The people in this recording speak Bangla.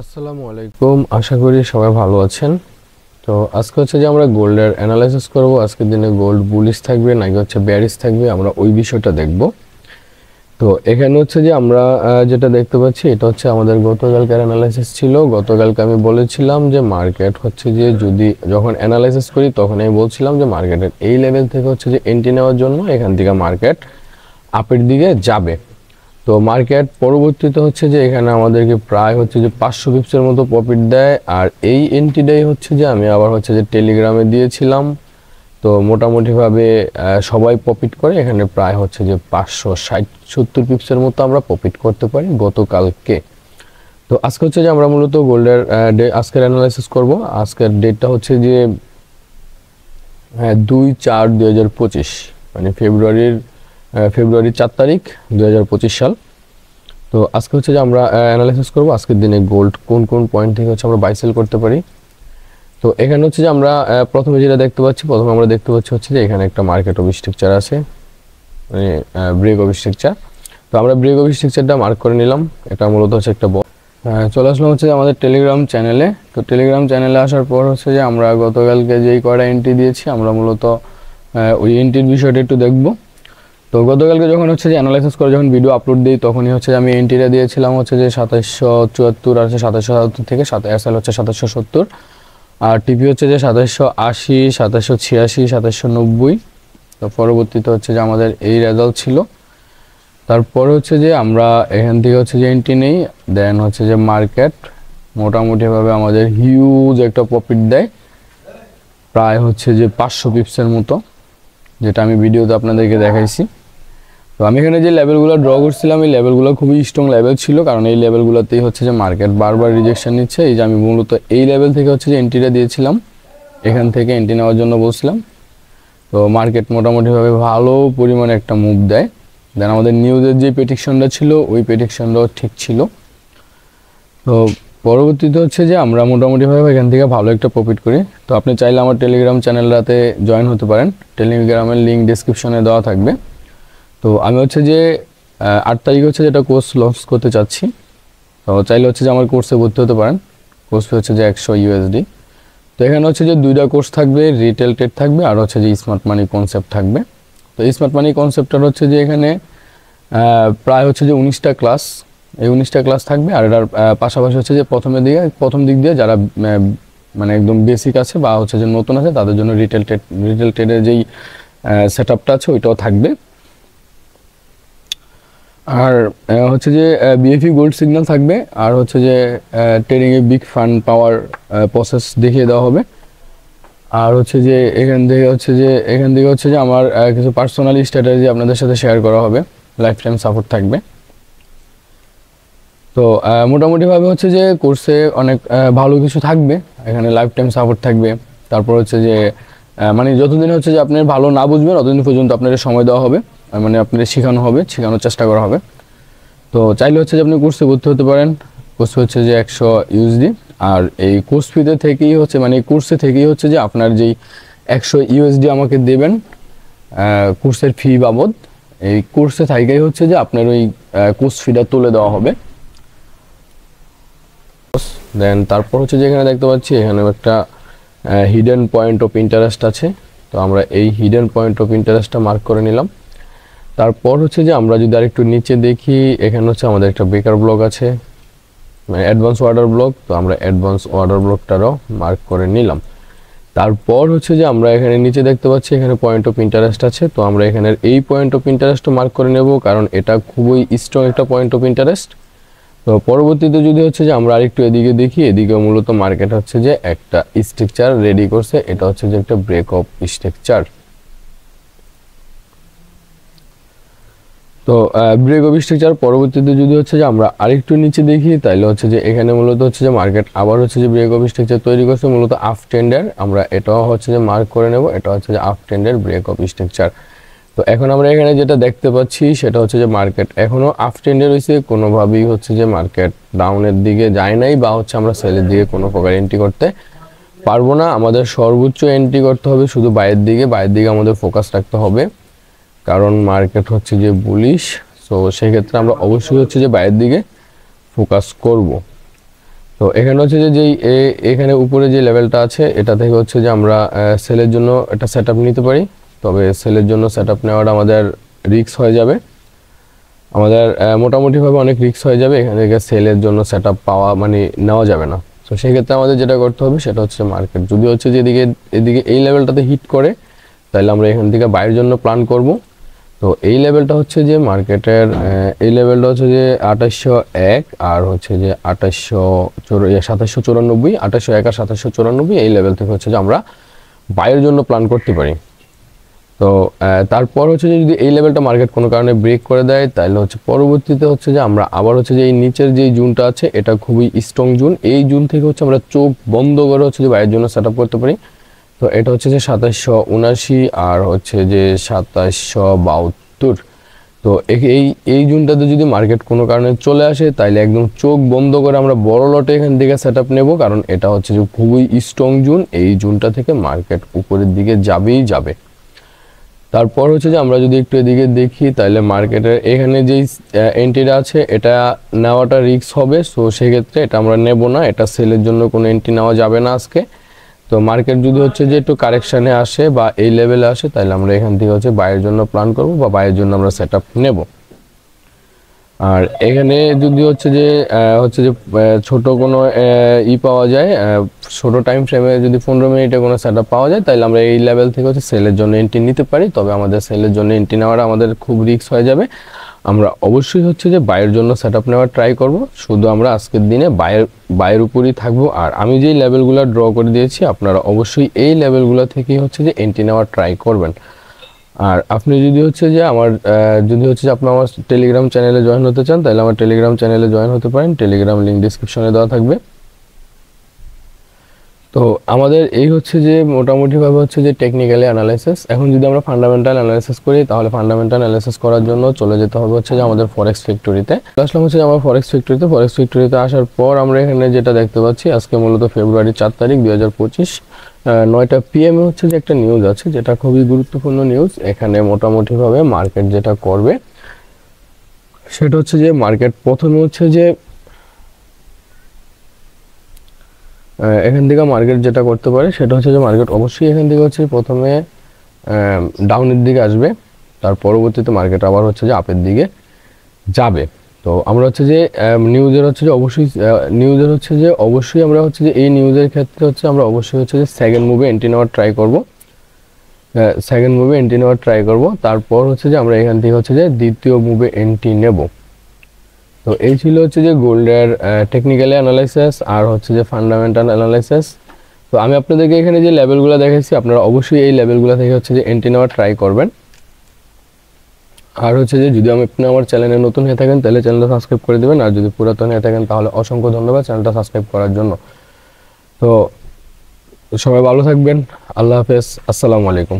আসসালামু আলাইকুম, আশা করি সবাই ভালো আছেন। তো আজকে হচ্ছে যে আমরা গোল্ডের অ্যানালাইসিস করব। আজকের দিনে গোল্ড বুলিশ থাকবে নাকি হচ্ছে বেয়ারিশ থাকবে, আমরা ওই বিষয়টা দেখব। তো এখানে হচ্ছে যে আমরা যেটা দেখতে পাচ্ছি এটা হচ্ছে আমাদের গতকালকার অ্যানালাইসিস ছিল। গতকালকে আমি বলেছিলাম যে মার্কেট হচ্ছে যে যদি যখন অ্যানালাইসিস করি তখন আমি বলছিলাম যে মার্কেটের এই লেভেল থেকে হচ্ছে যে এন্ট্রি নেওয়ার জন্য এখান থেকে মার্কেট আপের দিকে যাবে। তো মার্কেট পরবর্তীতে হচ্ছে যে এখানে আমাদেরকে প্রায় হচ্ছে যে 500 পিপসের মতো প্রফিট দেয়। আর এই এন্ট্রিটাই হচ্ছে যে আমি আবার হচ্ছে যে টেলিগ্রামে দিয়েছিলাম। তো মোটামুটিভাবে সবাই প্রফিট করে, এখানে প্রায় হচ্ছে যে 560-70 পিপসের মতো আমরা প্রফিট করতে পারি গতকালকে। তো আজকে হচ্ছে যে আমরা মূলত গোল্ডের আজকের অ্যানালাইসিস করব। আজকের ডেটটা হচ্ছে যে 2/4/2025, মানে ফেব্রুয়ারির 4 তারিখ 2025 সাল। তো আজকে হচ্ছে যে আমরা অ্যানালাইসিস করব আজকের দিনে গোল্ড কোন কোন পয়েন্ট থেকে হচ্ছে আমরা বাই সেল করতে পারি। তো এখানে হচ্ছে যে আমরা প্রথমে যেটা দেখতে পাচ্ছি, প্রথমে আমরা দেখতে পাচ্ছি হচ্ছে যে এখানে একটা মার্কেট অফ স্ট্রাকচার আছে, মানে ব্রেক অফ স্ট্রাকচার। তো আমরা ব্রেক অফ স্ট্রাকচারটা মার্ক করে নিলাম। এটা মূলত হচ্ছে একটা চলে আসলাম হচ্ছে আমাদের টেলিগ্রাম চ্যানেলে। তো টেলিগ্রাম চ্যানেলে আসার পর হচ্ছে যে আমরা গতকালকে যেই কয়টা এন্ট্রি দিয়েছি আমরা মূলত ওই এন্ট্রির বিষয়টা একটু দেখব। তো গতকালকে যখন হচ্ছে যে অ্যানালাইসিস করে যখন ভিডিও আপলোড দিই তখনই হচ্ছে আমি এন্ট্রিটা দিয়েছিলাম হচ্ছে যে 2774 আর 2777 থেকে এসএল হচ্ছে 2770, আর টিপি হচ্ছে যে 2780, 2786, 2790। তো পরবর্তীতে হচ্ছে যে আমাদের এই রেজাল্ট ছিল। তারপরে হচ্ছে যে আমরা এখান থেকে হচ্ছে যে এন্ট্রি নেই, দেন হচ্ছে যে মার্কেট মোটামুটিভাবে আমাদের হিউজ একটা প্রফিট দেয়, প্রায় হচ্ছে যে 500 পিপসের মতো, যেটা আমি ভিডিওতে আপনাদেরকে দেখাইছি। তো আমি এখানে যে লেভেলগুলো ড্র করছিলাম এই লেভেলগুলো খুবই স্ট্রং লেভেল ছিল, কারণ এই লেভেলগুলোতেই হচ্ছে যে মার্কেট বারবার রিজেকশন নিচ্ছে। এই যে আমি মূলত এই লেভেল থেকে হচ্ছে যে এন্ট্রিটা দিয়েছিলাম, এখান থেকে এন্ট্রি নেওয়ার জন্য বলছিলাম। তো মার্কেট মোটামুটিভাবে ভালো পরিমাণে একটা মুভ দেয়। দেন আমাদের নিউজের যে প্রেডিকশনটা ছিল ওই প্রেডিকশনটাও ঠিক ছিল। তো পরবর্তীতে হচ্ছে যে আমরা মোটামুটিভাবে এখান থেকে ভালো একটা প্রফিট করি। তো আপনি চাইলে আমার টেলিগ্রাম চ্যানেলটাতে জয়েন হতে পারেন, টেলিগ্রামের লিঙ্ক ডিসক্রিপশনে দেওয়া থাকবে। তো আমি হচ্ছে যে 8 তারিখে হচ্ছে যেটা কোর্স লঞ্চ করতে চাচ্ছি। তো চাইলে হচ্ছে যে আমার কোর্সে ভর্তি হতে পারেন। কোর্স ফি হচ্ছে যে 100 ইউএসডি। তো এখানে হচ্ছে যে দুইটা কোর্স থাকবে, রিটেল ট্রেড থাকবে আর হচ্ছে যে স্মার্ট মানি কনসেপ্ট থাকবে। তো স্মার্ট মানি কনসেপ্টটা হচ্ছে যে এখানে প্রায় হচ্ছে যে 19টা ক্লাস, এই 19টা ক্লাস থাকবে। আর এটার পাশাপাশি হচ্ছে যে প্রথম দিক দিয়ে যারা মানে একদম বেসিক আছে বা হচ্ছে যে নতুন আছে তাদের জন্য রিটেল ট্রেডের যেই সেট আপটা আছে ওইটাও থাকবে। আর হচ্ছে যে বিএফই গোল্ড সিগন্যাল থাকবে, আর হচ্ছে যে ট্রেডিংয়ে বিগ ফান্ড পাওয়ার প্রসেস দেখিয়ে দেওয়া হবে। আর হচ্ছে যে এখান থেকে হচ্ছে যে আমার কিছু পার্সোনালি স্ট্র্যাটেজি আপনাদের সাথে শেয়ার করা হবে, লাইফ টাইম সাপোর্ট থাকবে। তো মোটামুটিভাবে হচ্ছে যে কোর্সে অনেক ভালো কিছু থাকবে, এখানে লাইফ টাইম সাপোর্ট থাকবে। তারপর হচ্ছে যে মানে যতদিন হচ্ছে যে আপনি ভালো না বুঝবেন ততদিন পর্যন্ত আপনাদের সময় দেওয়া হবে, মানে আপনাদের শেখানোর চেষ্টা করা হবে। তো চাইলে হচ্ছে যে আপনি কোর্সে ভর্তি হতে পারেন। কোর্স হচ্ছে যে 100 ইউএসডি। আর এই কোর্স ফিতে থেকেই হচ্ছে মানে কোর্সে থেকেই হচ্ছে যে আপনার যেই 100 ইউএসডি আমাকে দেবেন কোর্সের ফি বাবদ, এই কোর্সে থাকেই হচ্ছে যে আপনার ওই কোর্স ফিটা তুলে দেওয়া হবে। দেন তারপর হচ্ছে যে এখানে দেখতে পাচ্ছি এখানে একটা হিডেন পয়েন্ট অফ ইন্টারেস্ট আছে। তো আমরা এই হিডেন পয়েন্ট অফ ইন্টারেস্টটা মার্ক করে নিলাম। তারপর হচ্ছে যে আমরা যদি আরেকটু নিচে দেখি এখানে হচ্ছে আমাদের একটা বেকার ব্লক আছে, মানে অ্যাডভান্স অর্ডার ব্লক। তো আমরা অ্যাডভান্স অর্ডার ব্লকটারও মার্ক করে নিলাম। তারপর হচ্ছে যে আমরা এখানে নিচে দেখতে পাচ্ছি এখানে পয়েন্ট অফ ইন্টারেস্ট আছে। তো আমরা এখানে এই পয়েন্ট অফ ইন্টারেস্টও মার্ক করে নেব, কারণ এটা খুবই স্ট্রং একটা পয়েন্ট অফ ইন্টারেস্ট। তো পরবর্তীতে যদি হচ্ছে যে আমরা আরেকটু এদিকে দেখি, এদিকে মূলত মার্কেট হচ্ছে যে একটা স্ট্রাকচার রেডি করছে, এটা হচ্ছে যে একটা ব্রেক অফ স্ট্রাকচার। তো ব্রেক অফ স্ট্রাকচার পরবর্তীতে যদি হচ্ছে যে আমরা আরেকটু নিচে দেখি তাহলে হচ্ছে যে এখানে মূলত হচ্ছে যে মার্কেট আবার হচ্ছে যে ব্রেক অফ স্ট্রাকচার তৈরি করছে, মূলত আপ ট্রেন্ডের। আমরা এটাও হচ্ছে যে মার্ক করে নেব, এটা হচ্ছে যে আপ ট্রেন্ডের ব্রেক অফ স্ট্রাকচার। তো এখন আমরা এখানে যেটা দেখতে পাচ্ছি সেটা হচ্ছে যে মার্কেট এখনো আপ ট্রেন্ডে রয়েছে, কোনোভাবেই হচ্ছে যে মার্কেট ডাউনের দিকে যায় নাই বা হচ্ছে আমরা সেলের দিকে কোনো প্রকার এন্ট্রি করতে পারবো না। আমাদের সর্বোচ্চ এন্ট্রি করতে হবে শুধু বাইরের দিকে আমাদের ফোকাস রাখতে হবে, কারণ মার্কেট হচ্ছে যে বুলিশ। সো সেক্ষেত্রে আমরা অবশ্যই হচ্ছে যে বাইরের দিকে ফোকাস করব। তো এখানে হচ্ছে যে যেই এখানে উপরে যে লেভেলটা আছে এটা থেকে হচ্ছে যে আমরা সেলের জন্য একটা সেটআপ নিতে পারি, তবে সেলের জন্য সেটআপ নেওয়াটা আমাদের রিস্ক হয়ে যাবে, আমাদের মোটামুটিভাবে অনেক রিস্ক হয়ে যাবে। এখান থেকে সেলের জন্য সেটআপ পাওয়া মানে নেওয়া যাবে না। তো সেই ক্ষেত্রে আমাদের যেটা করতে হবে সেটা হচ্ছে মার্কেট যদি হচ্ছে যে এদিকে এই লেভেলটাতে হিট করে, তাহলে আমরা এখান থেকে বাইরের জন্য প্ল্যান করব। তো এই লেভেলটা হচ্ছে যে মার্কেটের এই লেভেলটা হচ্ছে যে 2801 আর হচ্ছে যে 2794, 2801 আর 2794, এই লেভেল থেকে হচ্ছে যে আমরা বাইরের জন্য প্ল্যান করতে পারি। তো তারপর হচ্ছে যে যদি এই লেভেলটা মার্কেট কোনো কারণে ব্রেক করে দেয়, তাহলে হচ্ছে পরবর্তীতে হচ্ছে যে আমরা আবার হচ্ছে যে এই নিচের যে জোনটা আছে এটা খুবই স্ট্রং জোন, এই জোন থেকে হচ্ছে আমরা চোখ বন্ধ করে হচ্ছে যে বাইরের জন্য সেটআপ করতে পারি। তো এটা হচ্ছে যে 2779 আর হচ্ছে যে 2772। তো এই জোনটাতে যদি মার্কেট কোনো কারণে চলে আসে, তাইলে একদম চোখ বন্ধ করে আমরা বড় লটে এখান থেকে সেটআপ নেব, কারণ এটা হচ্ছে যে খুবই স্ট্রং জোন, এই জোনটা থেকে মার্কেট উপরের দিকে যাবেই যাবে। তারপর হচ্ছে যে আমরা যদি একটু এদিকে দেখি, তাহলে মার্কেটের এখানে যেই এন্ট্রিটা আছে এটা নেওয়াটা রিস্ক হবে, সো সেক্ষেত্রে এটা আমরা নেব না, এটা সেলের জন্য কোনো এন্ট্রি নেওয়া যাবে না আজকে। তো মার্কেট যদি হচ্ছে যে একটু কারেকশানে আসে বা এই লেভেলে আসে, তাহলে আমরা এখান থেকে হচ্ছে বাইরের জন্য প্ল্যান করব বা বাইরের জন্য আমরা সেটআপ নেব। আর এখানে যদি হচ্ছে যে ছোট কোনো পাওয়া যায়, ছোট টাইম ফ্রেমে যদি 15 মিনিটে কোনো সেটআপ পাওয়া যায়, তাহলে আমরা এই লেভেল থেকে হচ্ছে সেলের জন্য এন্ট্রি নিতে পারি। তবে আমাদের সেলের জন্য এন্ট্রি নেওয়াটা আমাদের খুব রিস্ক হয়ে যাবে। আমরা অবশ্যই হচ্ছে যে বাইরের জন্য সেটআপ নেওয়ার ট্রাই করব, শুধু আমরা আজকের দিনে বাইরের উপরই থাকবো। আর আমি যেই লেভেলগুলো ড্র করে দিয়েছি, আপনারা অবশ্যই এই লেভেলগুলো থেকেই হচ্ছে যে এন্ট্রি নেওয়ার ট্রাই করবেন। আর আপনি যদি হচ্ছে যে আপনি আমার টেলিগ্রাম চ্যানেলে জয়েন হতে চান, তাহলে আমার টেলিগ্রাম চ্যানেলে জয়েন হতে পারেন, টেলিগ্রাম লিঙ্ক ডিসক্রিপশনে দেওয়া থাকবে। তো আমাদের এই হচ্ছে যে মোটামুটিভাবে হচ্ছে যে টেকনিক্যালি অ্যানালাইসিস। এখন যদি আমরা ফান্ডামেন্টাল অ্যানালাইসিস করি, তাহলে ফান্ডামেন্টাল অ্যানালাইসিস করার জন্য চলে যেতে হবে হচ্ছে যে আমাদের ফরেক্স ফ্যাক্টরিতে। আসলাম হচ্ছে যে আমার ফরেক্স ফ্যাক্টরিতে আসার পর আমরা এখানে যেটা দেখতে পাচ্ছি, আজকে মূলত ফেব্রুয়ারি 4 তারিখ 2025 9টা PM হচ্ছে যে একটা নিউজ আছে, যেটা খুবই গুরুত্বপূর্ণ নিউজ। এখানে মোটামুটিভাবে মার্কেট যেটা করবে সেটা হচ্ছে যে মার্কেট প্রথমে হচ্ছে যে এখান থেকে মার্কেট যেটা করতে পারে সেটা হচ্ছে যে মার্কেট অবশ্যই এখান থেকে হচ্ছে প্রথমে ডাউনের দিকে আসবে, তার পরবর্তীতে মার্কেট আবার হচ্ছে যে আপের দিকে যাবে। তো আমরা হচ্ছে যে নিউজের হচ্ছে যে অবশ্যই আমরা হচ্ছে যে এই নিউজের ক্ষেত্রে হচ্ছে আমরা অবশ্যই হচ্ছে যে সেকেন্ড মুভে এন্ট্রি নেওয়ার ট্রাই করব। তারপর হচ্ছে যে আমরা এখান থেকে হচ্ছে যে দ্বিতীয় মুভে এন্ট্রি নেব। তো এই ছিল হচ্ছে যে গোল্ডের টেকনিক্যালি অ্যানালাইসিস আর হচ্ছে যে ফান্ডামেন্টাল অ্যানালাইসিস। তো আমি আপনাদেরকে এখানে যে লেভেলগুলো দেখাচ্ছি, আপনারা অবশ্যই এই লেভেলগুলো থেকে হচ্ছে যে এন্ট্রি নেওয়ার ট্রাই করবেন। আর হচ্ছে যে যদি আপনি আমার চ্যানেলে নতুন হয়ে থাকেন, তাহলে চ্যানেলটা সাবস্ক্রাইব করে দেবেন, আর যদি পুরাতন হয়ে থাকেন তাহলে অসংখ্য ধন্যবাদ চ্যানেলটা সাবস্ক্রাইব করার জন্য। তো সবাই ভালো থাকবেন, আল্লাহ হাফেজ, আসসালামু আলাইকুম।